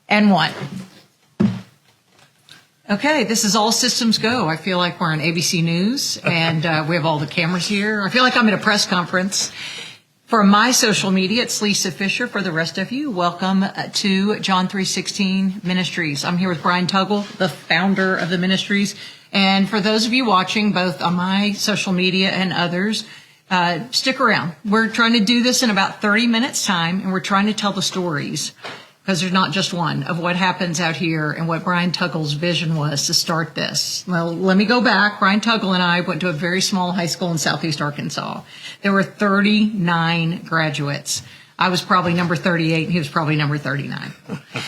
And one. Okay, this is all systems go. I feel like we're on ABC News, and we have all the cameras here. I feel like I'm at a press conference. For my social media, it's Lisa Fischer. For the rest of you, welcome to John 3:16 Ministries. I'm here with Bryan Tuggle, the founder of the Ministries. And for those of you watching, both on my social media and others, stick around. We're trying to do this in about 30 minutes time, and we're trying to tell the stories, because there's not just one, of what happens out here and what Bryan Tuggle's vision was to start this. Well, let me go back. Bryan Tuggle and I went to a very small high school in southeast Arkansas. There were 39 graduates. I was probably number 38, and he was probably number 39.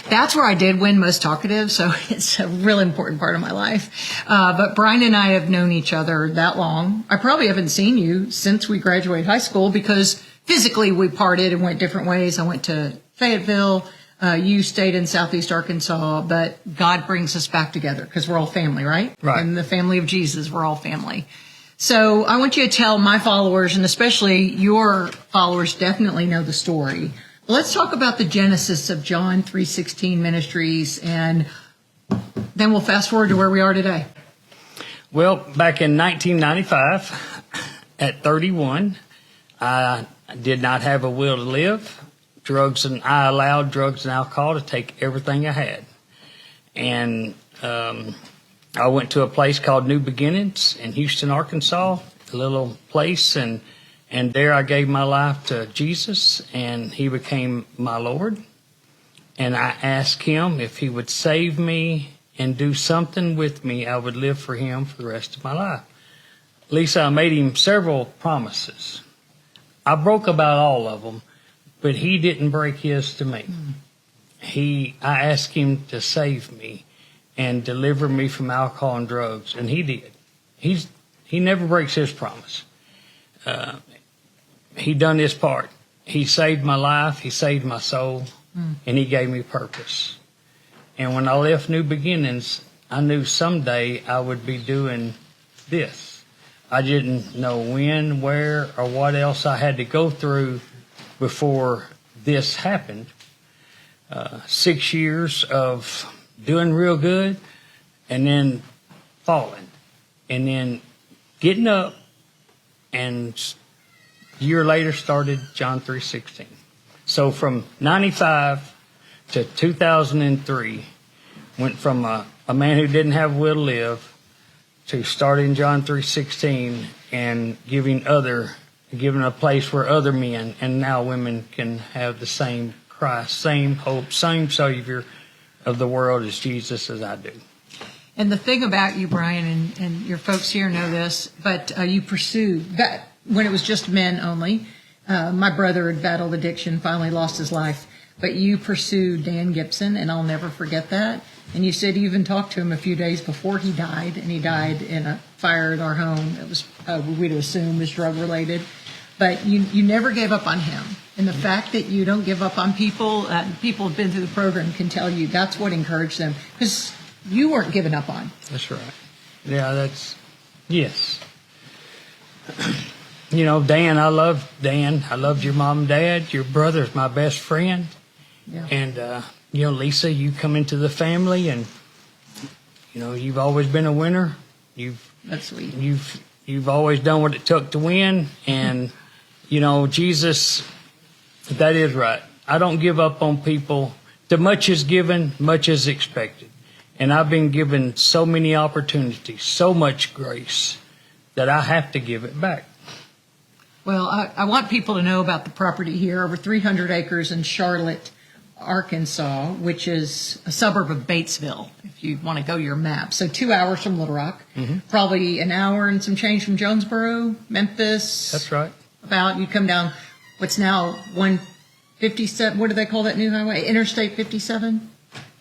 That's where I did win most talkative, so it's a really important part of my life. But Bryan and I have known each other that long. I probably haven't seen you since we graduated high school, because physically we parted and went different ways. I went to Fayetteville. You stayed in southeast Arkansas, but God brings us back together because we're all family, right? Right. In the family of Jesus, we're all family. So I want you to tell my followers, and especially your followers definitely know the story. Let's talk about the genesis of John 3:16 Ministries, and then we'll fast forward to where we are today. Well, back in 1995, at 31, I did not have a will to live. I allowed drugs and alcohol to take everything I had. And I went to a place called New Beginnings in Houston, Arkansas, a little place, and there I gave my life to Jesus, and he became my Lord. And I asked him if he would save me and do something with me, I would live for him for the rest of my life. Lisa, I made him several promises. I broke about all of them, but he didn't break his to me. I asked him to save me and deliver me from alcohol and drugs, and he did. He never breaks his promise. He done his part. He saved my life, he saved my soul, and he gave me purpose. And when I left New Beginnings, I knew someday I would be doing this. I didn't know when, where, or what else I had to go through before this happened. 6 years of doing real good, and then falling, and then getting up, and a year later started John 3:16. So from 95 to 2003, went from a man who didn't have a will to live to starting John 3:16 and giving a place where other men and now women can have the same Christ, same hope, same Savior of the world as Jesus as I do. And the thing about you, Bryan, and your folks here know this, but you pursued that when it was just men only. My brother had battled addiction, finally lost his life, but you pursued Dan Gibson, and I'll never forget that. And you said you even talked to him a few days before he died, and he died in a fire at our home. It was, we'd assume, was drug-related. But you never gave up on him. And the fact that you don't give up on people, people who've been through the program can tell you that's what encouraged them. Because you weren't given up on. That's right. Yeah, yes. You know, Dan, I loved Dan. I loved your mom and dad. Your brother's my best friend. Yeah. And, you know, Lisa, you come into the family, and, you know, you've always been a winner. That's sweet. You've always done what it took to win. And, you know, Jesus, that is right. I don't give up on people. The much is given, much is expected. And I've been given so many opportunities, so much grace, that I have to give it back. Well, I want people to know about the property here, over 300 acres in Charlotte, Arkansas, which is a suburb of Batesville, if you want to go your map. So 2 hours from Little Rock, probably an hour and some change from Jonesboro, Memphis. That's right. You come down what's now 157, what do they call that new highway? Interstate 57?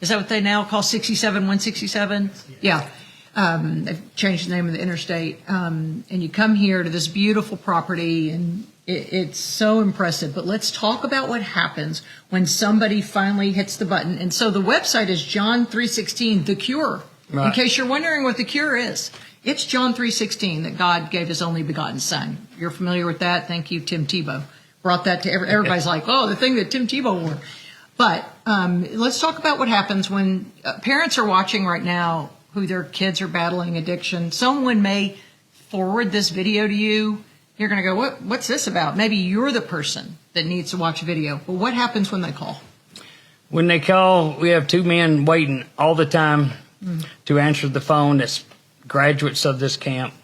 Is that what they now call 67, 167? Yeah. They've changed the name of the interstate. And you come here to this beautiful property, and it's so impressive. But let's talk about what happens when somebody finally hits the button. And so the website is John 3:16, The Cure. Right. In case you're wondering what the cure is, it's John 3:16, that God gave his only begotten son. You're familiar with that? Thank you, Tim Tebow. Brought that to everybody's like, oh, the thing that Tim Tebow wore. But let's talk about what happens when parents are watching right now who their kids are battling addiction. Someone may forward this video to you. You're going to go, what's this about? Maybe you're the person that needs to watch a video. But what happens when they call? When they call, we have two men waiting all the time to answer the phone that's graduates of this camp,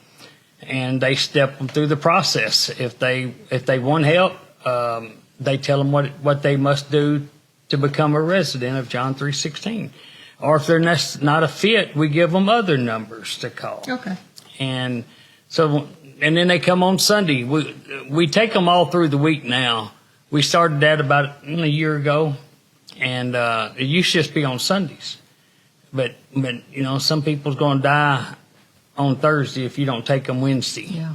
and they step them through the process. If they want help, they tell them what they must do to become a resident of John 3:16. Or if they're not a fit, we give them other numbers to call. Okay. And so, and then they come on Sunday. We take them all through the week now. We started that about a year ago, and it used to just be on Sundays. But you know, some people's going to die on Thursday if you don't take them Wednesday. Yeah.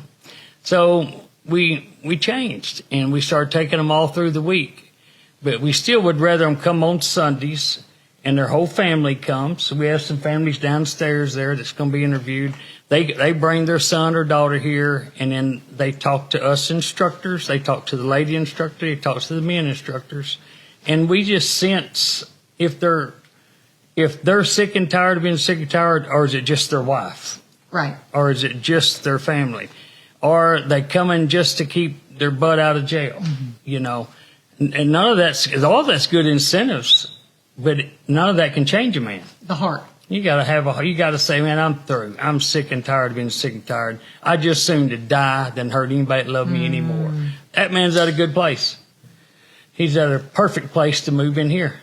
So we changed, and we started taking them all through the week. But we still would rather them come on Sundays, and their whole family comes. So we have some families downstairs there that's going to be interviewed. They bring their son or daughter here, and then they talk to us instructors. They talk to the lady instructor. They talk to the men instructors. And we just sense if they're sick and tired of being sick and tired, or is it just their wife? Right. Or is it just their family? Or they come in just to keep their butt out of jail, you know? And none of all that's good incentives, but none of that can change a man. The heart. You gotta say, man, I'm through. I'm sick and tired of being sick and tired. I just soon to die than hurt anybody that love me anymore. That man's at a good place. He's at a perfect place to move in here.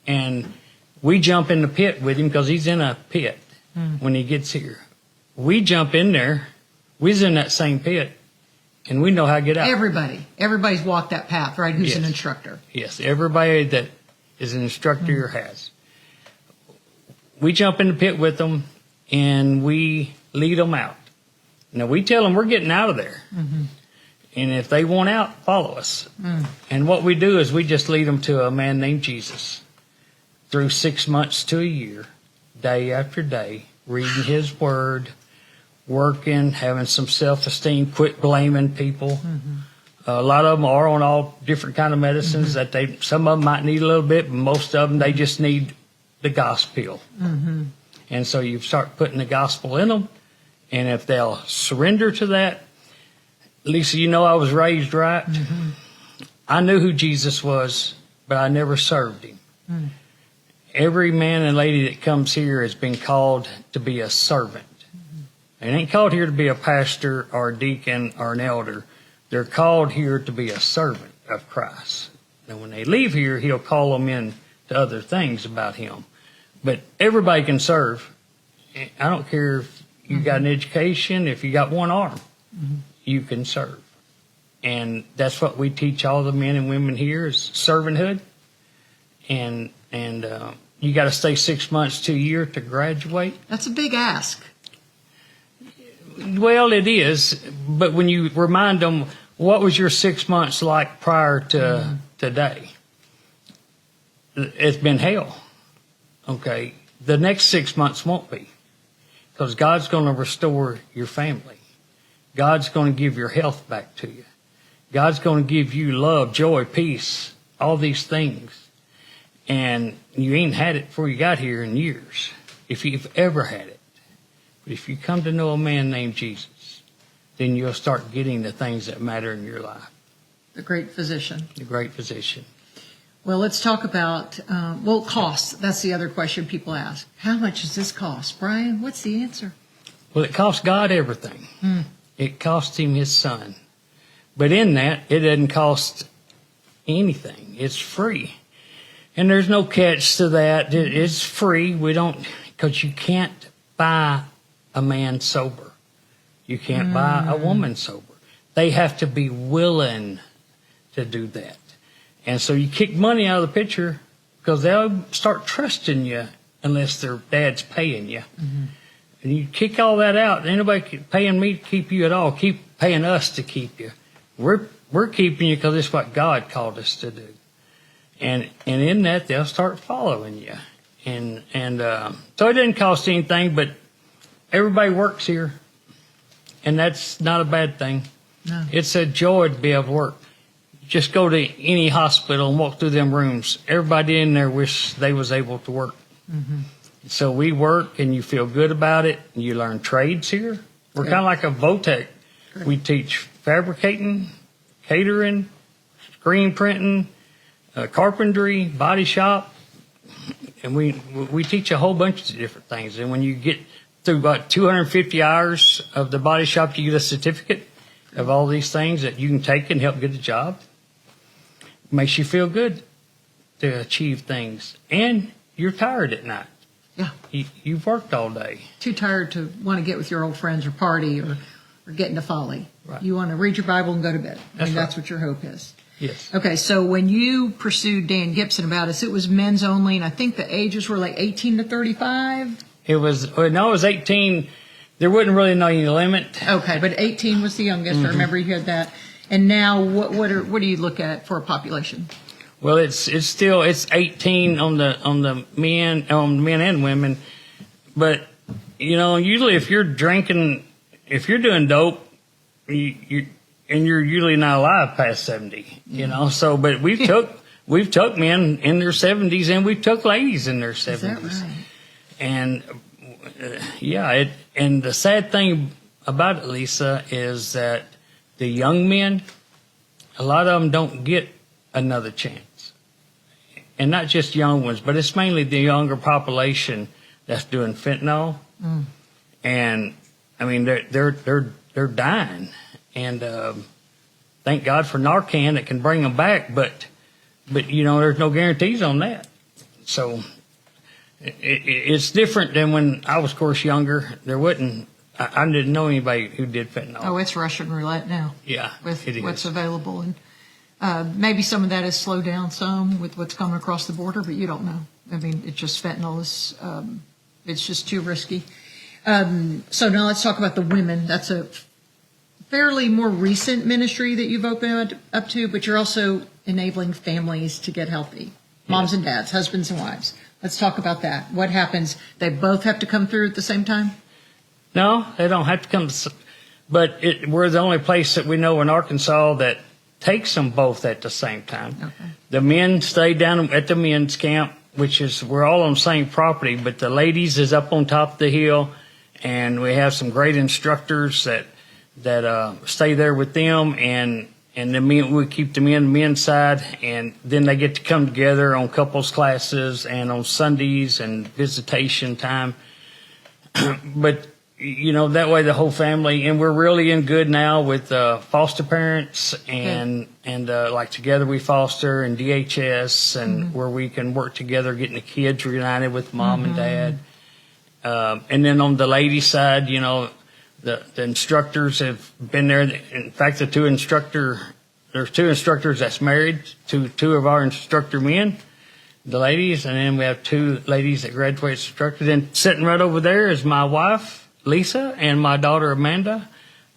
And we jump in the pit with him because he's in a pit when he gets here. We jump in there. We's in that same pit. And we know how to get out. Everybody's walked that path, right? Who's an instructor? Yes, everybody that is an instructor has. We jump in the pit with them, and we lead them out. Now, we tell them we're getting out of there. And if they want out, follow us. And what we do is we just lead them to a man named Jesus through 6 months to a year, day after day, reading his word, working, having some self-esteem, quit blaming people. A lot of them are on all different kind of medicines that some of them might need a little bit, but most of them, they just need the gospel. And so you start putting the gospel in them, and if they'll surrender to that, Lisa, you know I was raised right. I knew who Jesus was, but I never served him. Every man and lady that comes here has been called to be a servant. They ain't called here to be a pastor or a deacon or an elder. They're called here to be a servant of Christ. And when they leave here, he'll call them in to other things about him. But everybody can serve. I don't care if you got an education, if you got one arm, you can serve. And that's what we teach all the men and women here is servanthood. And you got to stay 6 months to a year to graduate. That's a big ask. Well, it is, but when you remind them, what was your 6 months like prior to today? It's been hell. Okay, the next 6 months won't be, because God's going to restore your family. God's going to give your health back to you. God's going to give you love, joy, peace, all these things. And you ain't had it before you got here in years, if you've ever had it. But if you come to know a man named Jesus, then you'll start getting the things that matter in your life. The great physician. The great physician. Well, let's talk about, cost. That's the other question people ask. How much does this cost? Bryan, what's the answer? Well, it cost God everything. It cost him his son. But in that, it doesn't cost anything. It's free. And there's no catch to that. It's free. Because you can't buy a man sober. You can't buy a woman sober. They have to be willing to do that. And so you kick money out of the picture because they'll start trusting you unless their dad's paying you. And you kick all that out. Ain't nobody paying me to keep you at all. Keep paying us to keep you. We're keeping you because it's what God called us to do. And in that, they'll start following you. And so it didn't cost anything, but everybody works here, and that's not a bad thing. No. It's a joy to be able to work. just go to any hospital and walk through them rooms. Everybody in there wish they was able to work. So we work, and you feel good about it. And you learn trades here. We're kind of like a Votech. We teach fabricating, catering, screen printing, carpentry, body shop, and we teach a whole bunch of different things. And when you get through about 250 hours of the body shop, you get a certificate of all these things that you can take and help get a job. Makes you feel good to achieve things, and you're tired at night. Yeah. You've worked all day. Too tired to want to get with your old friends or party or get into folly. Right. You want to read your Bible and go to bed. That's what your hope is. Yes. Okay, so when you pursued Dan Gibson about us, it was men's only, and I think the ages were like 18 to 35? It was 18. There wasn't really no any limit. Okay, but 18 was the youngest. I remember you had that. And now what do you look at for a population? Well, it's 18 on the men and women, but usually if you're drinking, if you're doing dope, you're usually not alive past 70. So but we've took men in their 70s, and we've took ladies in their 70s. Is that right? And and the sad thing about it, Lisa, is that the young men, a lot of them don't get another chance. And not just young ones, but it's mainly the younger population that's doing fentanyl. And I mean, they're dying. And thank God for Narcan that can bring them back, but there's no guarantees on that. So it's different than when I was, of course, younger. There wasn't. I didn't know anybody who did fentanyl. Oh, it's Russian roulette now. Yeah, with it is. What's available, and maybe some of that has slowed down some with what's coming across the border, but you don't know. I mean, it's just fentanyl is it's just too risky. So now let's talk about the women. That's a fairly more recent ministry that you've opened up to, but you're also enabling families to get healthy. Moms and dads, husbands and wives. Let's talk about that. What happens? They both have to come through at the same time? No, they don't have to come. But we're the only place that we know in Arkansas that takes them both at the same time. Okay. The men stay down at the men's camp, which is, we're all on the same property, but the ladies is up on top of the hill, and we have some great instructors that stay there with them, and the men, we keep them in the men's side, and then they get to come together on couples classes and on Sundays and visitation time. But that way the whole family, and we're really in good now with foster parents and like Together We Foster and DHS, and where we can work together getting the kids reunited with mom and dad. And then on the ladies' side, the instructors have been there. In fact, there's two instructors that's married to two of our instructor men, the ladies, and then we have two ladies that graduate instructors. And sitting right over there is my wife, Lisa, and my daughter, Amanda.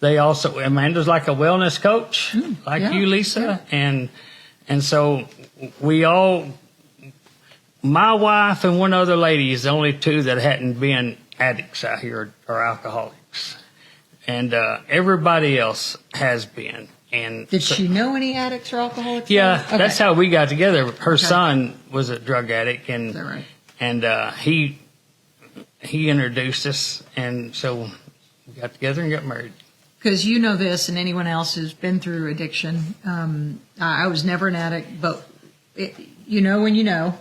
Amanda's like a wellness coach, you, Lisa. Yeah. And so my wife and one other lady is the only two that hadn't been addicts out here or alcoholics. And everybody else has been. And did she know any addicts or alcoholics? Yeah, okay. That's how we got together. Her son was a drug addict, and is that right? And he introduced us, and so we got together and got married. Because you know this, and anyone else who's been through addiction. I was never an addict, but you know when you know,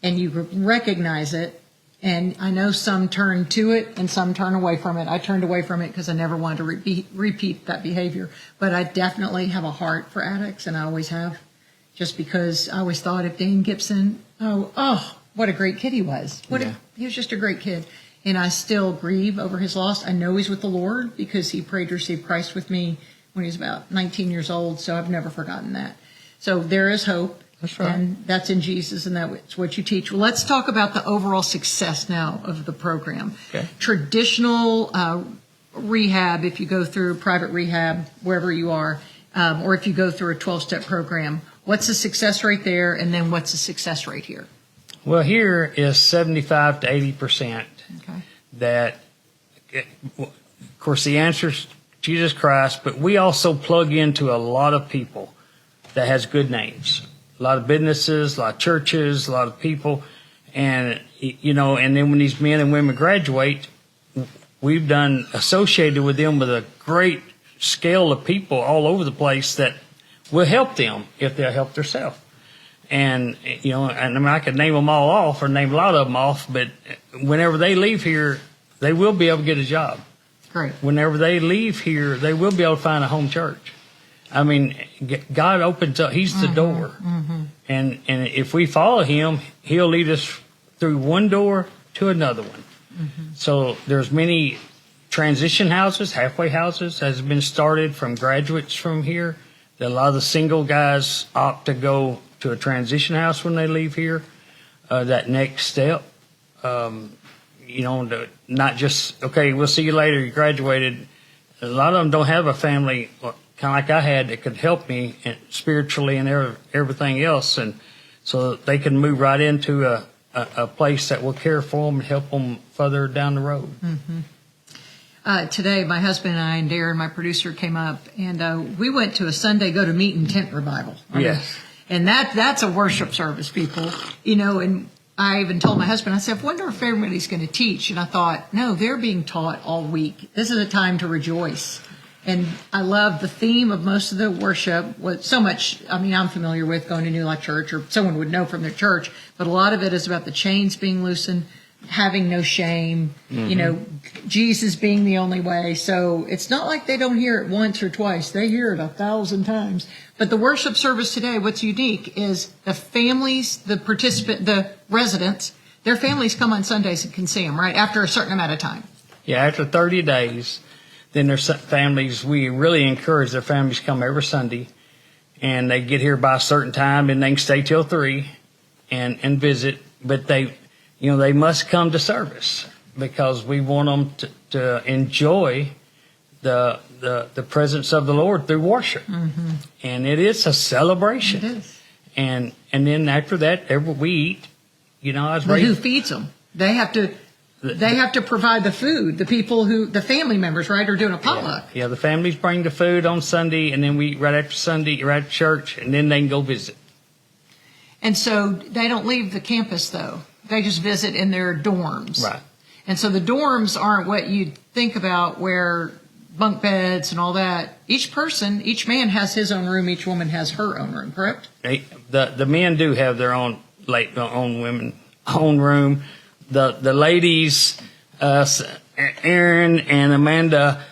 and you recognize it. And I know some turn to it and some turn away from it. I turned away from it because I never wanted to repeat that behavior. But I definitely have a heart for addicts, and I always have. Just because I always thought if Dan Gibson, what a great kid he was. He was just a great kid. And I still grieve over his loss. I know he's with the Lord because he prayed to receive Christ with me when he was about 19 years old. So I've never forgotten that. So there is hope. That's right. And that's in Jesus, and that's what you teach. Well, let's talk about the overall success now of the program. Okay. Traditional rehab, if you go through private rehab, wherever you are, or if you go through a 12-step program, what's the success rate there, and then what's the success rate here? Well, here is 75 to 80%. Okay. That, of course, the answer is Jesus Christ, but we also plug into a lot of people that has good names. A lot of businesses, a lot of churches, a lot of people. And, you know, and then when these men and women graduate, we've done associated with them with a great scale of people all over the place that will help them if they'll help themselves. And, you know, and I mean, I could name them all off or name a lot of them off, but whenever they leave here, they will be able to get a job. Great. Whenever they leave here, they will be able to find a home church. I mean, God opens up. He's the door. And if we follow him, he'll lead us through one door to another one. So there's many transition houses, halfway houses has been started from graduates from here. That a lot of the single guys opt to go to a transition house when they leave here. That next step, you know, not just, okay, we'll see you later, you graduated. A lot of them don't have a family kind of like I had that could help me spiritually and everything else. And so they can move right into a place that will care for them and help them further down the road. Today, my husband and I and Darren, my producer, came up, and we went to a Sunday go to meet and tent revival. Yes. And that's a worship service, people. You know, and I even told my husband, I said, I wonder if everybody's going to teach. And I thought, no, they're being taught all week. This is a time to rejoice. And I love the theme of most of the worship. So much, I mean, I'm familiar with going to New Life Church, or someone would know from their church, but a lot of it is about the chains being loosened, having no shame, you know, Jesus being the only way. So it's not like they don't hear it once or twice. They hear it 1,000 times. But the worship service today, what's unique is the families, the residents, their families come on Sundays and can see them, right, after a certain amount of time. Yeah, after 30 days, then there's families, we really encourage their families to come every Sunday, and they get here by a certain time, and they can stay till 3 and visit. But they, you know, they must come to service because we want them to enjoy the presence of the Lord through worship. And it is a celebration. It is. And then after that, we eat. You know, I was But raised. who feeds them? They have to provide the food. The people the family members, right, are doing a potluck. Yeah, the families bring the food on Sunday, and then we eat right after Sunday, right at church, and then they can go visit. And so they don't leave the campus, though. They just visit in their dorms. Right. And so the dorms aren't what you'd think about, where bunk beds and all that. Each man has his own room. Each woman has her own room, correct? The men do have their own own room. The ladies, Aaron and Amanda,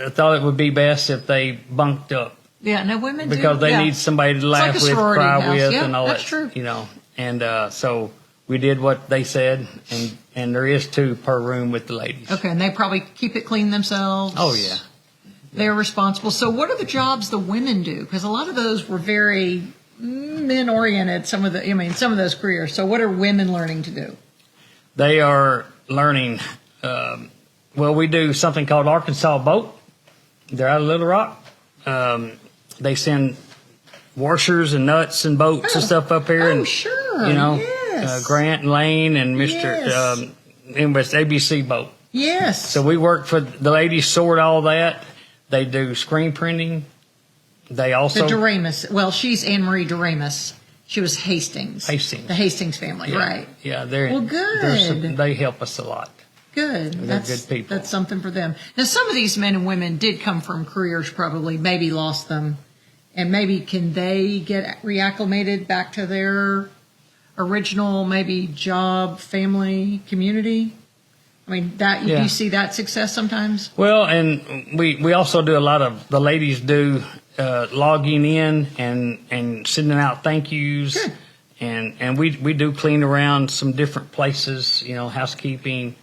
thought it would be best if they bunked up. Yeah, no, women do. Because they need somebody to laugh like a with, sorority cry house. with, Yeah, and all that's that. true. You know, and so we did what they said, and there is 2 per room with the ladies. Okay, and they probably keep it clean themselves. Oh yeah. They're responsible. So what are the jobs the women do? Because a lot of those were very men-oriented, some of those careers. So what are women learning to do? They are learning, we do something called Arkansas Boat. They're out of Little Rock. They send washers and nuts and boats and stuff up here. Oh, and, sure. You know, Yes. Grant and Lane and Mr. Yes. Anyways, ABC Boat. Yes. So we work for the ladies, sort all that. They do screen printing. They also the Doremus. Well, she's Anne Marie Doremus. She was Hastings. The Hastings family, right? Yeah, they're Well, good. They help us a lot. Good. They're good people. That's something for them. Now, some of these men and women did come from careers, probably maybe lost them, and maybe can they get reacclimated back to their original maybe job, family, community? I mean, do you see that success sometimes? Well, and we also do a lot of, the ladies do logging in and sending out thank yous. Good. And we do clean around some different places, you know, housekeeping.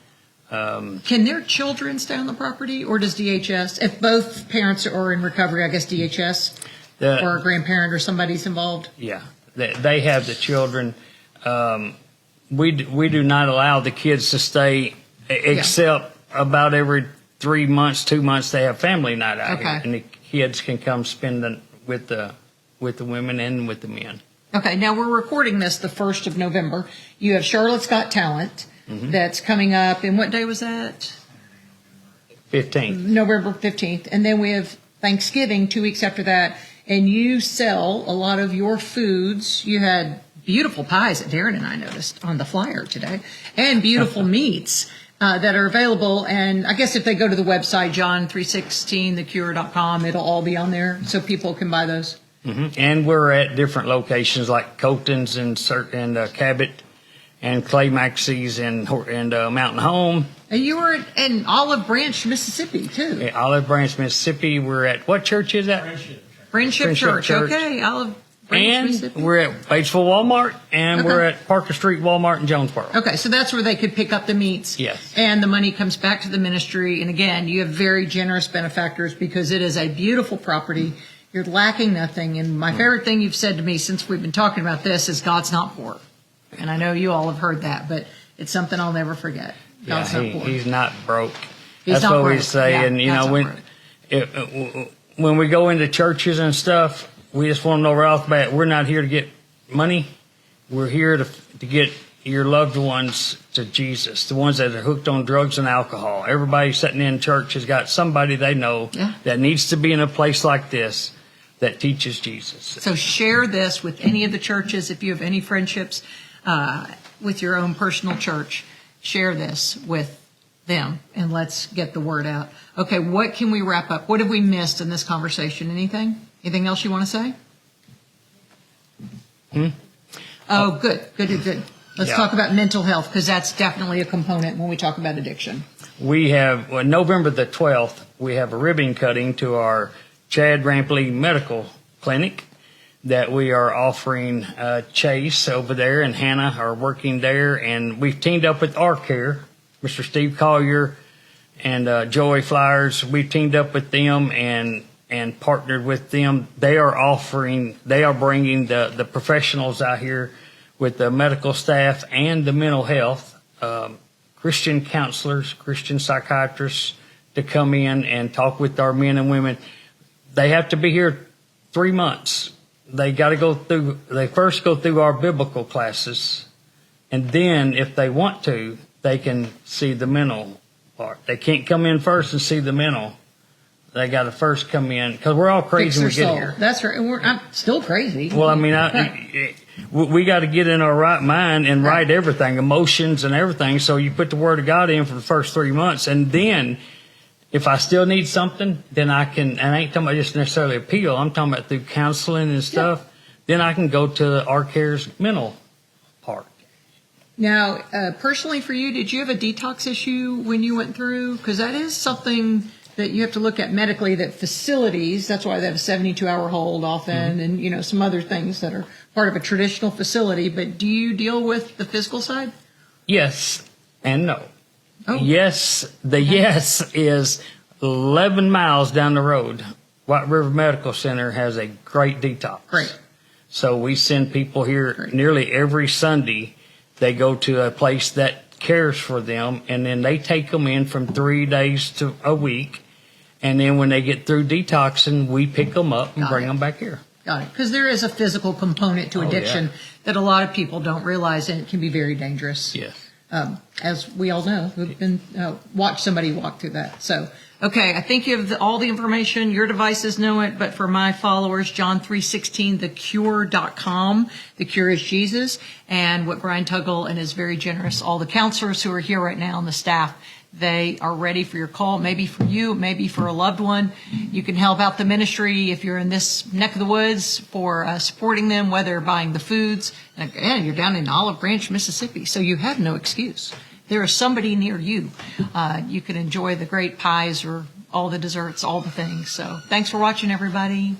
Can their children stay on the property, or does DHS, if both parents are in recovery, I guess DHS or a grandparent or somebody's involved? Yeah, they have the children. We do not allow the kids to stay except about every 3 months, 2 months, they have family night out here, and the kids can come spend with the women and with the men. Okay, now we're recording this the 1st of November. You have Charlotte's Got Talent that's coming up, and what day was that? 15th. November 15th. And then we have Thanksgiving 2 weeks after that. and you sell a lot of your foods. You had beautiful pies that Darren and I noticed on the flyer today, and beautiful meats that are available. And I guess if they go to the website, john316thecure.com, it'll all be on there so people can buy those. And we're at different locations like Colton's and Cabot and Clay Maxey's and Mountain Home. And you were in Olive Branch, Mississippi, too. Yeah, Olive Branch, Mississippi. We're at, what church is that? Friendship Church. Okay, Olive Branch, And Mississippi. we're at Batesville Walmart, and we're at Parker Street Walmart in Jonesboro. Okay, so that's where they could pick up the meats. Yes. And the money comes back to the ministry. And again, you have very generous benefactors because it is a beautiful property. You're lacking nothing. And my favorite thing you've said to me since we've been talking about this is God's not poor. And I know you all have heard that, but it's something I'll never forget. God's not poor. He's not broke. He's That's not what broke. we say. Yeah, And, you God's know, not broke. when we go into churches and stuff, we just want to know right off the bat, we're not here to get money. We're here to get your loved ones to Jesus, the ones that are hooked on drugs and alcohol. Everybody sitting in church has got somebody they know that needs to be in a place like this that teaches Jesus. So share this with any of the churches. If you have any friendships with your own personal church, share this with them and let's get the word out. Okay, what can we wrap up? What have we missed in this conversation? Anything? Anything else you want to say? Oh, good. Let's talk about mental health because that's definitely a component when we talk about addiction. We have, November the 12th, we have a ribbon cutting to our Chad Rampley Medical Clinic that we are offering. Chase over there and Hannah are working there, and we've teamed up with Our Care, Mr. Steve Collier and Joey Flyers. We've teamed up with them and partnered with them. They are bringing the professionals out here with the medical staff and the mental health, Christian counselors, Christian psychiatrists to come in and talk with our men and women. They have to be here 3 months. They first go through our biblical classes, and then if they want to, they can see the mental part. They can't come in first and see the mental. They got to first come in because we're all crazy when we get here. That's right. I'm still crazy. Well, I mean, we got to get in our right mind and write everything, emotions and everything. So you put the Word of God in for the first 3 months, and then if I still need something, then I can. And I ain't talking about just necessarily appeal. I'm talking about through counseling and stuff. Then I can go to Our Care's mental part. Now, personally for you, did you have a detox issue when you went through? Because that is something that you have to look at medically, that facilities, that's why they have a 72-hour hold often, and, you know, some other things that are part of a traditional facility. But do you deal with the physical side? Yes and no. Oh. Yes, yes is 11 miles down the road. White River Medical Center has a great detox. Great. So we send people here nearly every Sunday. They go to a place that cares for them, and then they take them in from 3 days to a week. And then when they get through detoxing, we pick them up and bring them back here. Got it. Because there is a physical component to addiction that a lot of people don't realize, and it can be very dangerous. Yes. As we all know, we've been watched somebody walk through that. So, okay, I think you have all the information. Your devices know it, but for my followers, John316thecure.com. The cure is Jesus, and what Bryan Tuggle and his very generous, all the counselors who are here right now and the staff, they are ready for your call, maybe for you, maybe for a loved one. You can help out the ministry if you're in this neck of the woods for supporting them, whether buying the foods. And again, you're down in Olive Branch, Mississippi, so you have no excuse. There is somebody near you. You can enjoy the great pies or all the desserts, all the things. So thanks for watching, everybody.